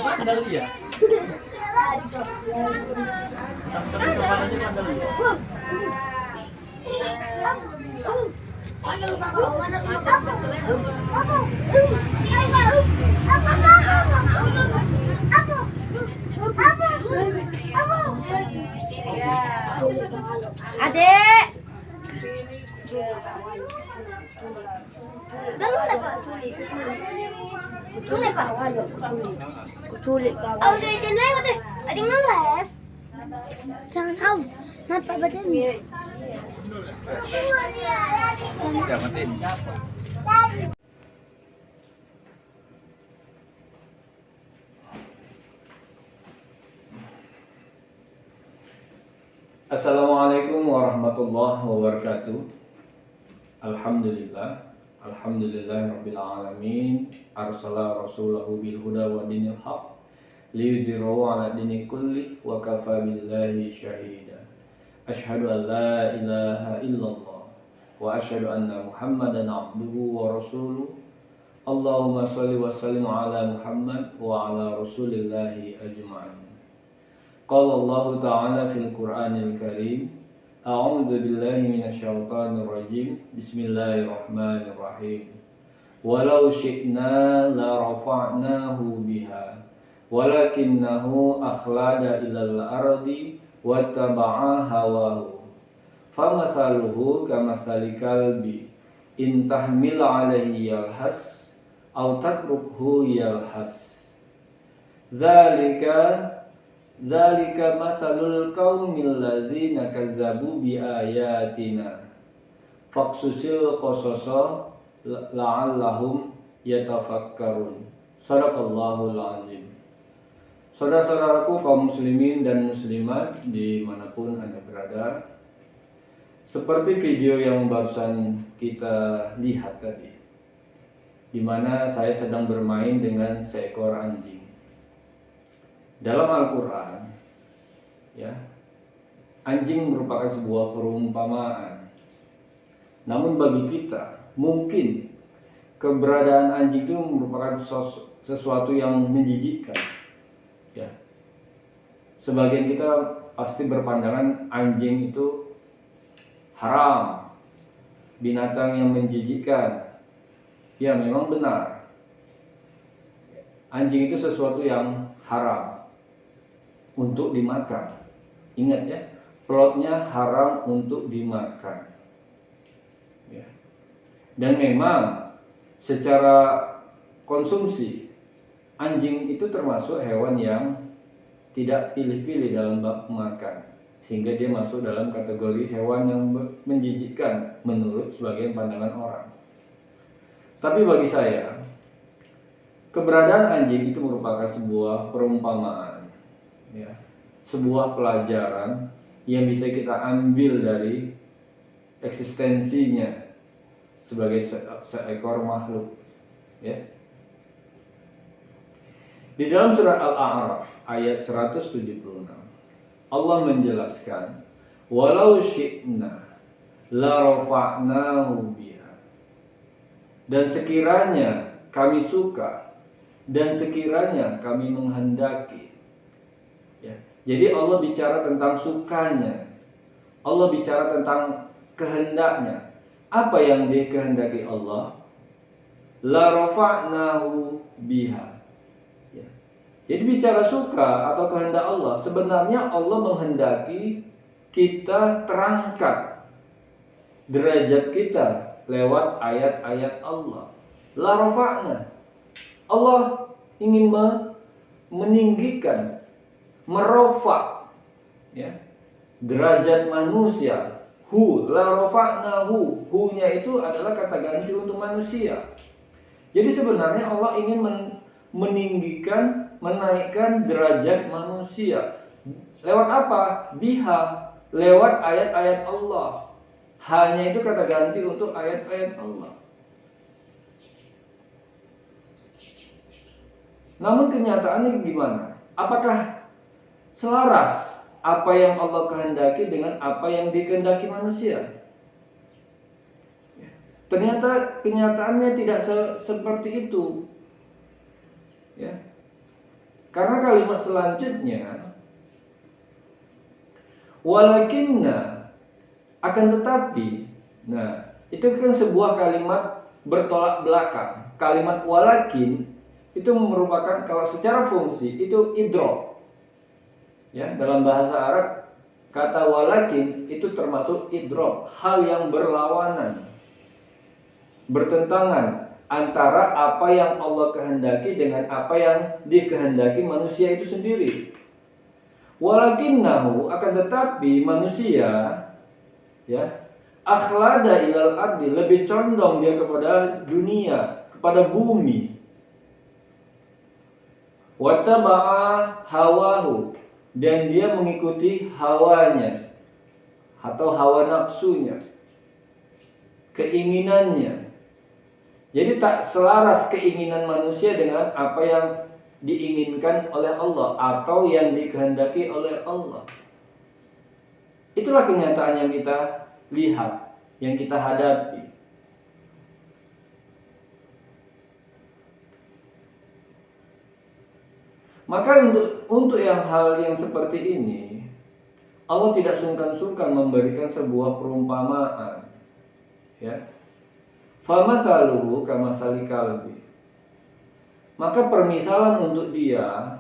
Mandalia. Tapi semuanya Mandalia. Adek. Kuculik Pak. Kuculik kawan. Oh, jangan lewat deh. Ada yang nge-live. Jangan haus. Nampak badannya. Ya, matiin siapa? Assalamualaikum warahmatullahi wabarakatuh. Alhamdulillahirabbil alamin. Arsala rasulahu bil huda wa dinil haq liyuzhirahu 'ala dini kulli wa kafa billahi syahida. Asyhadu an la ilaha illallah wa asyhadu anna Muhammadan 'abduhu wa rasuluh. Allahumma shalli wa sallim 'ala Muhammad wa 'ala rasulillahi ajma'in. Qala Allah Ta'ala fil Qur'anil Karim, A'udzu billahi minasyaitonir rajim. Bismillahirrahmanirrahim. Walau syi'na la rafa'nahu biha walakinnahu akhlada ilal ardi wattaba'a hawahu. Famasaluhu kamathali kalbi in tahmil 'alaihi yalhas aw tatrukhu yalhas. Dzalika masalul qaumil ladzina kazzabu bi ayatina faqsusil qasasa la'allahum yatafakkarun. Shadaqallahul azim. Saudara-saudaraku kaum muslimin dan muslimat dimanapun Anda berada, seperti video yang barusan kita lihat tadi, di mana saya sedang bermain dengan seekor anjing. Dalam Al-Quran, ya, anjing merupakan sebuah perumpamaan. Namun bagi kita, mungkin keberadaan anjing itu merupakan sesuatu yang menjijikkan. Ya, sebagian kita pasti berpandangan anjing itu haram, binatang yang menjijikkan. Ya, memang benar. Anjing itu sesuatu yang haram untuk dimakan. Ingat ya, plotnya haram untuk dimakan. Ya. Dan memang secara konsumsi, anjing itu termasuk hewan yang tidak pilih-pilih dalam bab makan, sehingga dia masuk dalam kategori hewan yang menjijikkan menurut sebagian pandangan orang. Tapi bagi saya, keberadaan anjing itu merupakan sebuah perumpamaan, ya, sebuah pelajaran yang bisa kita ambil dari eksistensinya sebagai seekor makhluk. Ya. Di dalam surat Al-A'raf ayat 176, Allah menjelaskan, walau syi'na la rafa'nahu biha. Dan sekiranya kami suka dan sekiranya kami menghendaki. Ya. Jadi Allah bicara tentang sukanya, Allah bicara tentang kehendaknya. Apa yang dikehendaki Allah? La rafa'nahu biha. Ya. Jadi bicara suka atau kehendak Allah, sebenarnya Allah menghendaki kita terangkat derajat kita lewat ayat-ayat Allah. La rafa'na. Allah ingin meninggikan, merofa, ya, derajat manusia. La rafa'nahu. Hu-nya itu adalah kata ganti untuk manusia. Jadi sebenarnya Allah ingin meninggikan, menaikkan derajat manusia. Lewat apa? Biha. Lewat ayat-ayat Allah. Hanya itu kata ganti untuk ayat-ayat Allah. Namun kenyataannya gimana? Apakah selaras apa yang Allah kehendaki dengan apa yang dikehendaki manusia? Ternyata kenyataannya tidak seperti itu. Ya. Karena kalimat selanjutnya, walakinna, akan tetapi. Nah, itu kan sebuah kalimat bertolak belakang. Kalimat walakin itu merupakan, kalau secara fungsi itu idrok. Ya, dalam bahasa Arab kata walakin itu termasuk idrok, hal yang berlawanan, bertentangan antara apa yang Allah kehendaki dengan apa yang dikehendaki manusia itu sendiri. Walakinnahu, akan tetapi manusia, ya, akhlada ilal ardi, lebih condong dia kepada dunia, kepada bumi. Wattaba'a hawahu, dan dia mengikuti hawanya atau hawa nafsunya, keinginannya. Jadi tak selaras keinginan manusia dengan apa yang diinginkan oleh Allah atau yang dikehendaki oleh Allah. Itulah kenyataan yang kita lihat, yang kita hadapi. Maka untuk yang hal yang seperti ini, Allah tidak sungkan-sungkan memberikan sebuah perumpamaan. Ya. Famasaluhu kamasali kalbi. Maka permisalan untuk dia,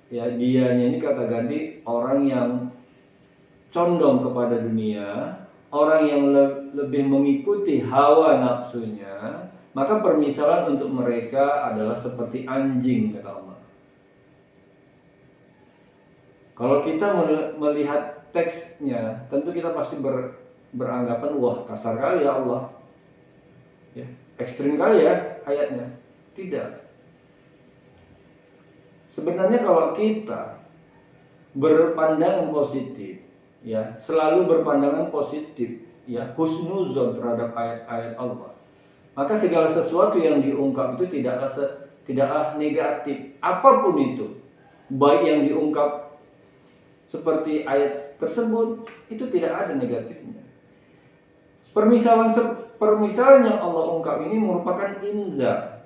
ya, dianya ini kata ganti orang yang condong kepada dunia, orang yang lebih mengikuti hawa nafsunya, maka permisalan untuk mereka adalah seperti anjing, kata Allah. Kalau kita melihat teksnya, tentu kita pasti beranggapan, wah, kasar kali ya Allah, ya, ekstrim kali ya ayatnya. Tidak. Sebenarnya kalau kita berpandangan positif, ya, selalu berpandangan positif, ya, husnuzon terhadap ayat-ayat Allah, maka segala sesuatu yang diungkap itu tidaklah negatif, apapun itu, baik yang diungkap seperti ayat tersebut, itu tidak ada negatifnya. Permisalan yang Allah ungkap ini merupakan inzar,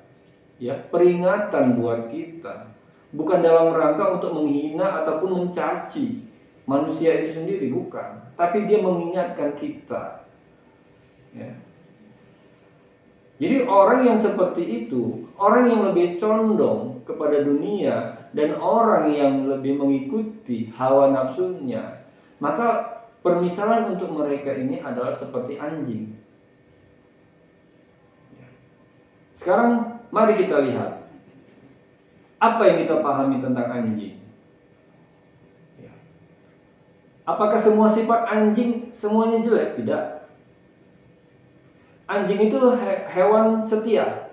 ya, peringatan buat kita, bukan dalam rangka untuk menghina ataupun mencaci manusia itu sendiri, bukan, tapi dia mengingatkan kita, ya. Jadi orang yang seperti itu, orang yang lebih condong kepada dunia dan orang yang lebih mengikuti hawa nafsunya, maka permisalan untuk mereka ini adalah seperti anjing. Sekarang mari kita lihat apa yang kita pahami tentang anjing. Apakah semua sifat anjing semuanya jelek? Tidak. Anjing itu hewan setia,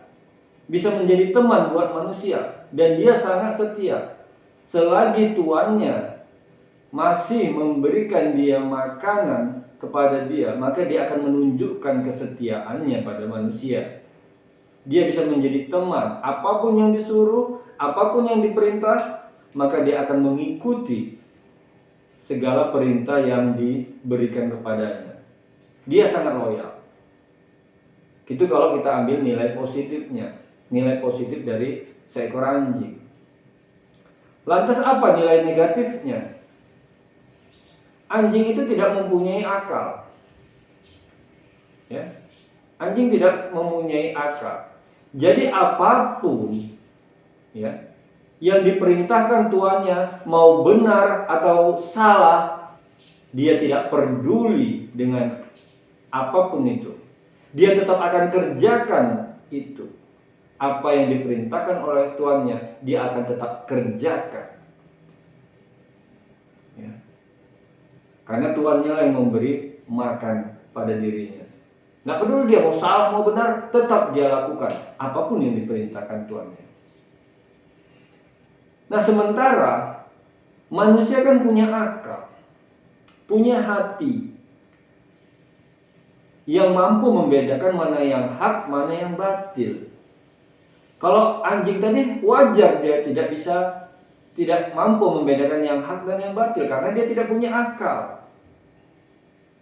bisa menjadi teman buat manusia, dan dia sangat setia. Selagi tuannya masih memberikan dia makanan kepada dia, maka dia akan menunjukkan kesetiaannya pada manusia. Dia bisa menjadi teman, apapun yang disuruh, apapun yang diperintah, maka dia akan mengikuti segala perintah yang diberikan kepadanya. Dia sangat loyal. Itu kalau kita ambil nilai positifnya, nilai positif dari seekor anjing. Lantas apa nilai negatifnya? Anjing itu tidak mempunyai akal. Ya. Anjing tidak mempunyai akal. Jadi apapun, ya, yang diperintahkan tuannya, mau benar atau salah, dia tidak peduli dengan apapun itu. Dia tetap akan kerjakan itu. Apa yang diperintahkan oleh tuannya, dia akan tetap kerjakan. Ya. Karena tuannya lah yang memberi makan pada dirinya. Nggak peduli dia mau salah mau benar, tetap dia lakukan apapun yang diperintahkan tuannya. Nah, sementara manusia kan punya akal, punya hati, yang mampu membedakan mana yang hak, mana yang batil. Kalau anjing tadi wajar dia tidak mampu membedakan yang hak dan yang batil karena dia tidak punya akal.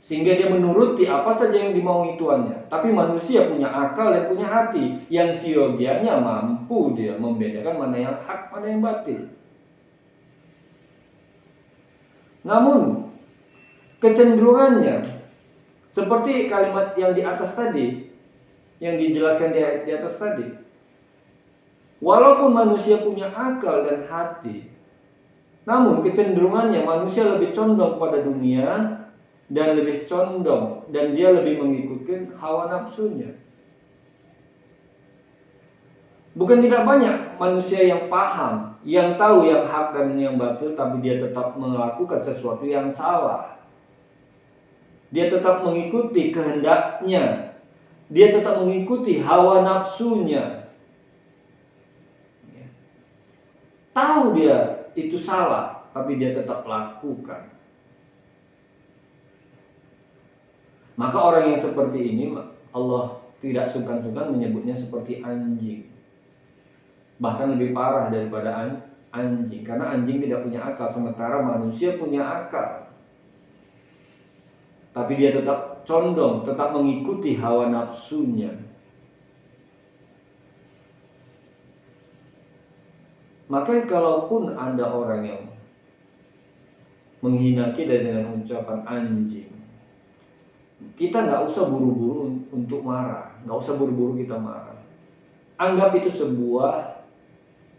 sehingga dia menuruti apa saja yang dimaui tuannya. Tapi manusia punya akal dan punya hati, yang siogianya mampu dia membedakan mana yang hak, mana yang batil. Namun kecenderungannya seperti kalimat yang di atas tadi, yang dijelaskan di atas tadi, walaupun manusia punya akal dan hati, namun kecenderungannya manusia lebih condong pada dunia dan lebih condong, dan dia lebih mengikuti hawa nafsunya. Bukan tidak banyak manusia yang paham, yang tahu yang hak dan yang batil, tapi dia tetap melakukan sesuatu yang salah. Dia tetap mengikuti kehendaknya, dia tetap mengikuti hawa nafsunya. Tahu dia itu salah, tapi dia tetap lakukan. Maka orang yang seperti ini Allah tidak sungkan-sungkan menyebutnya seperti anjing. Bahkan lebih parah daripada anjing, karena anjing tidak punya akal, sementara manusia punya akal. Tapi dia tetap condong, tetap mengikuti hawa nafsunya. Maka kalaupun ada orang yang menghina kita dengan ucapan anjing, kita nggak usah buru-buru untuk marah, nggak usah buru-buru kita marah. Anggap itu sebuah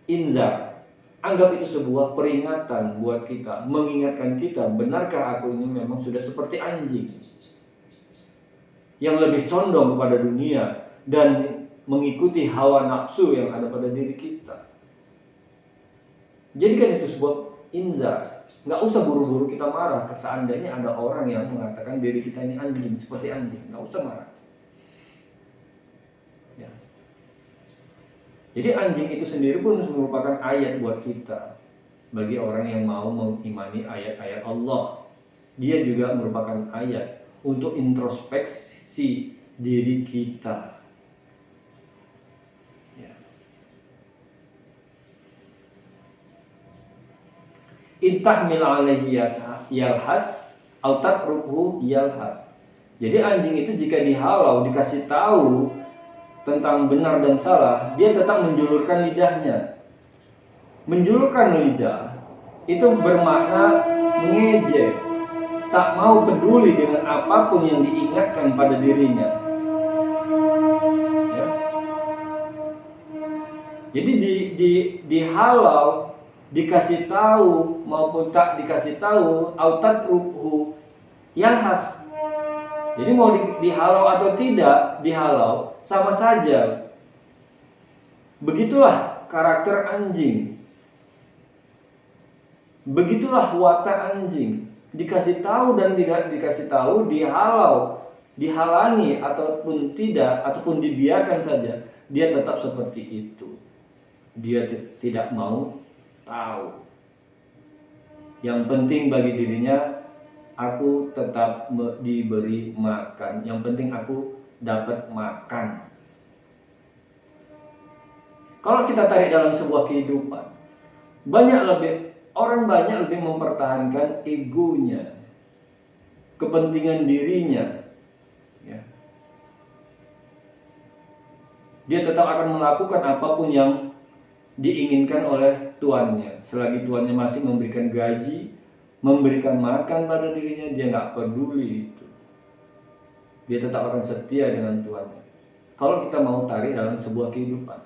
inzar, anggap itu sebuah peringatan buat kita, mengingatkan kita, benarkah aku ini memang sudah seperti anjing yang lebih condong kepada dunia dan mengikuti hawa nafsu yang ada pada diri kita. Jadi kan itu sebuah inzar. Nggak usah buru-buru kita marah seandainya ada orang yang mengatakan diri kita ini anjing, seperti anjing. Nggak usah marah. Ya. Jadi anjing itu sendiri pun merupakan ayat buat kita. Bagi orang yang mau mengimani ayat-ayat Allah, dia juga merupakan ayat untuk introspeksi diri kita. Intahmil alaihi yalhas au tatruhu yalhas. Jadi anjing itu jika dihalau, dikasih tahu tentang benar dan salah, dia tetap menjulurkan lidahnya. Menjulurkan lidah itu bermakna mengejek, tak mau peduli dengan apapun yang diingatkan pada dirinya. Ya. Jadi dihalau, dikasih tahu maupun tak dikasih tahu, autat ruhu yang khas. Jadi mau dihalau atau tidak dihalau sama saja. Begitulah karakter anjing. Begitulah watak anjing. Dikasih tahu dan tidak dikasih tahu, dihalau, dihalangi ataupun tidak, ataupun dibiarkan saja, dia tetap seperti itu. Dia tidak mau tahu. Yang penting bagi dirinya, aku tetap diberi makan. Yang penting aku dapat makan. Kalau kita tarik dalam sebuah kehidupan, orang banyak lebih mempertahankan egonya, kepentingan dirinya. Ya. Dia tetap akan melakukan apapun yang diinginkan oleh tuannya. Selagi tuannya masih memberikan gaji, memberikan makan pada dirinya, dia nggak peduli itu. Dia tetap akan setia dengan tuannya. Kalau kita mau tarik dalam sebuah kehidupan,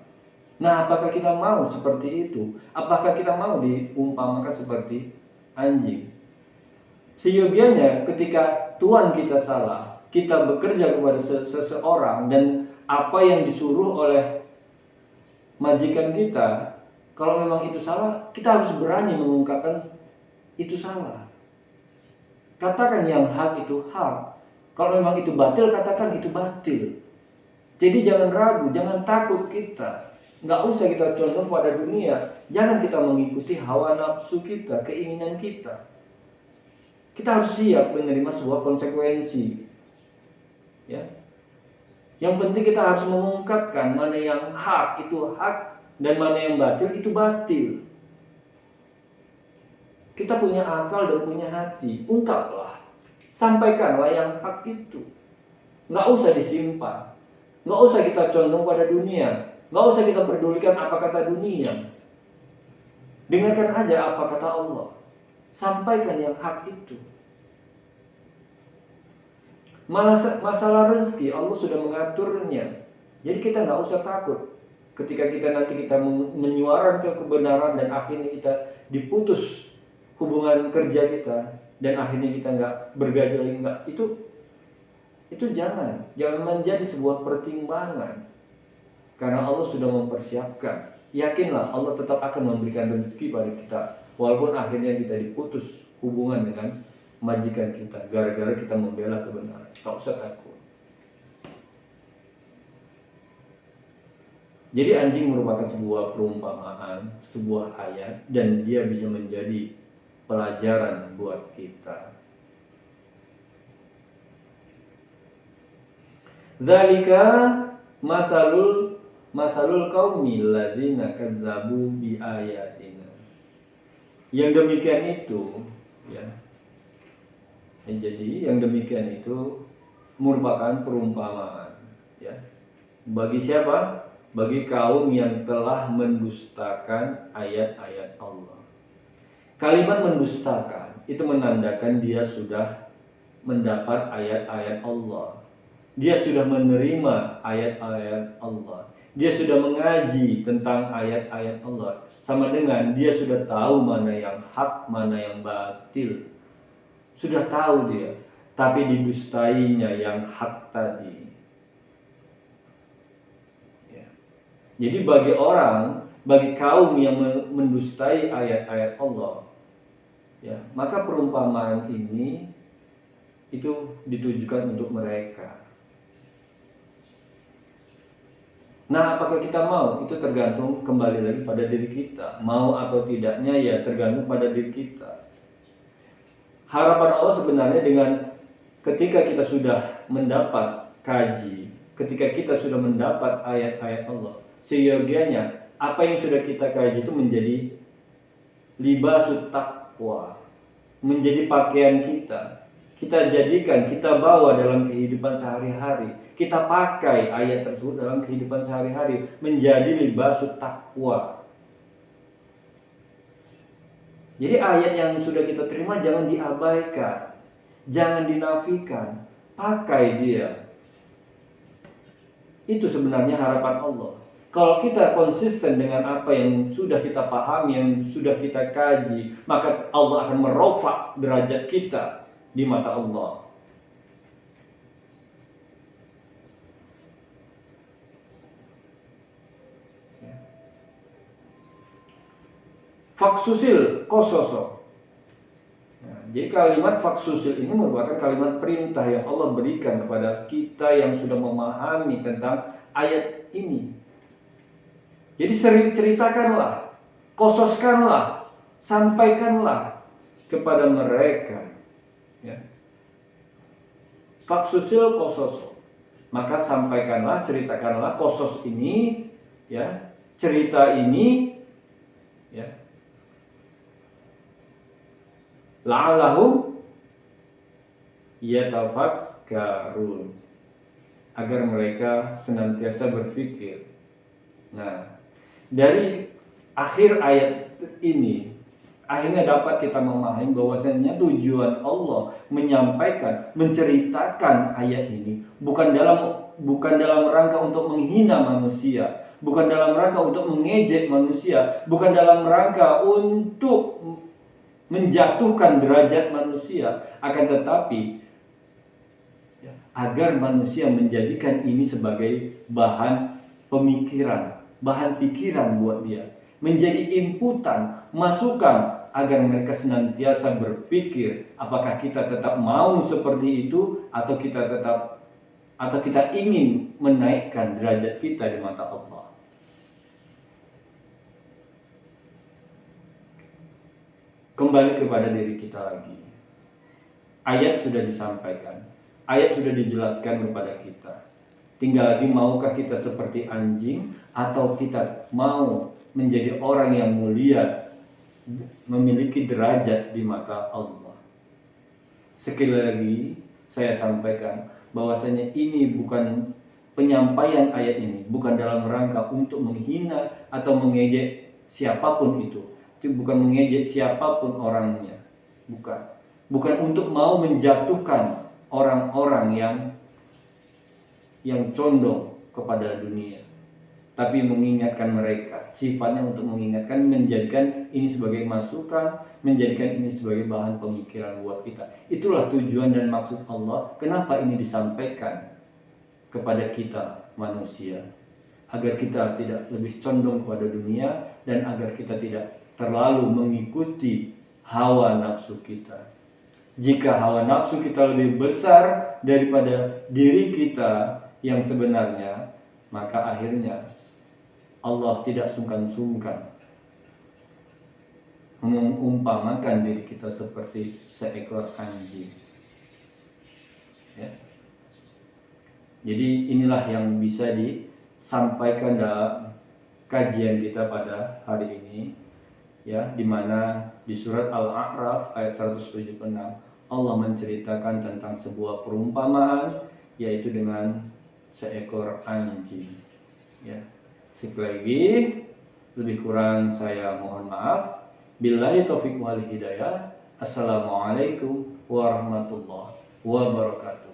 nah apakah kita mau seperti itu? Apakah kita mau diumpamakan seperti anjing? Seyogianya ketika tuan kita salah, kita bekerja kepada seseorang dan apa yang disuruh oleh majikan kita, kalau memang itu salah, kita harus berani mengungkapkan itu salah. Katakan yang hak itu hak. Kalau memang itu batil, katakan itu batil. Jadi jangan ragu, jangan takut kita. Nggak usah kita condong pada dunia. Jangan kita mengikuti hawa nafsu kita, keinginan kita. Kita harus siap menerima sebuah konsekuensi. Ya. Yang penting kita harus mengungkapkan mana yang hak itu hak dan mana yang batil itu batil. Kita punya akal dan punya hati, ungkaplah. Sampaikanlah yang hak itu. Nggak usah disimpan. Nggak usah kita condong pada dunia. Nggak usah kita pedulikan apa kata dunia. Dengarkan aja apa kata Allah. Sampaikan yang hak itu. Masalah rezeki Allah sudah mengaturnya. Jadi kita nggak usah takut. Ketika kita menyuarakan kebenaran dan akhirnya kita diputus hubungan kerja kita dan akhirnya kita nggak bergaji lagi, nggak, itu jangan menjadi sebuah pertimbangan, karena Allah sudah mempersiapkan. Yakinlah Allah tetap akan memberikan rezeki pada kita walaupun akhirnya kita diputus hubungan dengan majikan kita gara-gara kita membela kebenaran. Tak usah takut. Jadi anjing merupakan sebuah perumpamaan, sebuah ayat, dan dia bisa menjadi pelajaran buat kita. Zalika masalul qaumil ladzina kadzabu bi ayatina. Yang demikian itu, ya. Jadi yang demikian itu merupakan perumpamaan, ya. Bagi siapa? Bagi kaum yang telah mendustakan ayat-ayat Allah. Kalimat mendustakan itu menandakan dia sudah mendapat ayat-ayat Allah. Dia sudah menerima ayat-ayat Allah. Dia sudah mengaji tentang ayat-ayat Allah. Sama dengan dia sudah tahu mana yang hak, mana yang batil. Sudah tahu dia, tapi didustainya yang hak tadi. Jadi bagi kaum yang mendustai ayat-ayat Allah, ya, maka perumpamaan ini itu ditujukan untuk mereka. Nah, apakah kita mau? Itu tergantung kembali lagi pada diri kita. Mau atau tidaknya ya tergantung pada diri kita. Harapan Allah sebenarnya dengan ketika kita sudah mendapat kaji, ketika kita sudah mendapat ayat-ayat Allah, seyogianya apa yang sudah kita kaji itu menjadi libasut taqwa, menjadi pakaian kita. Kita jadikan, kita bawa dalam kehidupan sehari-hari. Kita pakai ayat tersebut dalam kehidupan sehari-hari menjadi libasut taqwa. Jadi ayat yang sudah kita terima jangan diabaikan, jangan dinafikan, pakai dia. Itu sebenarnya harapan Allah. Kalau kita konsisten dengan apa yang sudah kita pahami, yang sudah kita kaji, maka Allah akan merofak derajat kita di mata Allah. Faksusil kososo. Nah, jadi kalimat faksusil ini merupakan kalimat perintah yang Allah berikan kepada kita yang sudah memahami tentang ayat ini. Jadi ceritakanlah, kososkanlah, sampaikanlah kepada mereka. Ya. Faksusil kososo. Maka sampaikanlah, ceritakanlah kosos ini, ya, cerita ini, ya. La'allahum yatafakkarun, agar mereka senantiasa berpikir. Nah, dari akhir ayat ini akhirnya dapat kita memahami bahwasanya tujuan Allah menyampaikan, menceritakan ayat ini bukan dalam rangka untuk menghina manusia, bukan dalam rangka untuk mengejek manusia, bukan dalam rangka untuk menjatuhkan derajat manusia, akan tetapi agar manusia menjadikan ini sebagai bahan pemikiran, bahan pikiran buat dia, menjadi inputan, masukan agar mereka senantiasa berpikir apakah kita tetap mau seperti itu atau kita ingin menaikkan derajat kita di mata Allah. Kembali kepada diri kita lagi. Ayat sudah disampaikan, ayat sudah dijelaskan kepada kita. Tinggal lagi, maukah kita seperti anjing atau kita mau menjadi orang yang mulia, memiliki derajat di mata Allah. Sekali lagi saya sampaikan bahwasanya ini bukan penyampaian ayat ini bukan dalam rangka untuk menghina atau mengejek siapapun itu bukan mengejek siapapun orangnya, bukan untuk mau menjatuhkan orang-orang yang condong kepada dunia, tapi mengingatkan mereka, sifatnya untuk mengingatkan, menjadikan ini sebagai masukan, menjadikan ini sebagai bahan pemikiran buat kita. Itulah tujuan dan maksud Allah kenapa ini disampaikan kepada kita manusia, agar kita tidak lebih condong kepada dunia dan agar kita tidak terlalu mengikuti hawa nafsu kita. Jika hawa nafsu kita lebih besar daripada diri kita yang sebenarnya, maka akhirnya Allah tidak sungkan-sungkan mengumpamakan diri kita seperti seekor anjing. Ya. Jadi inilah yang bisa disampaikan dalam kajian kita pada hari ini, ya, di mana di surat Al-A'raf ayat 176 Allah menceritakan tentang sebuah perumpamaan, yaitu dengan seekor anjing. Ya. Sekali lagi, lebih kurang saya mohon maaf. Billahi taufiq wal hidayah. Assalamualaikum warahmatullahi wabarakatuh.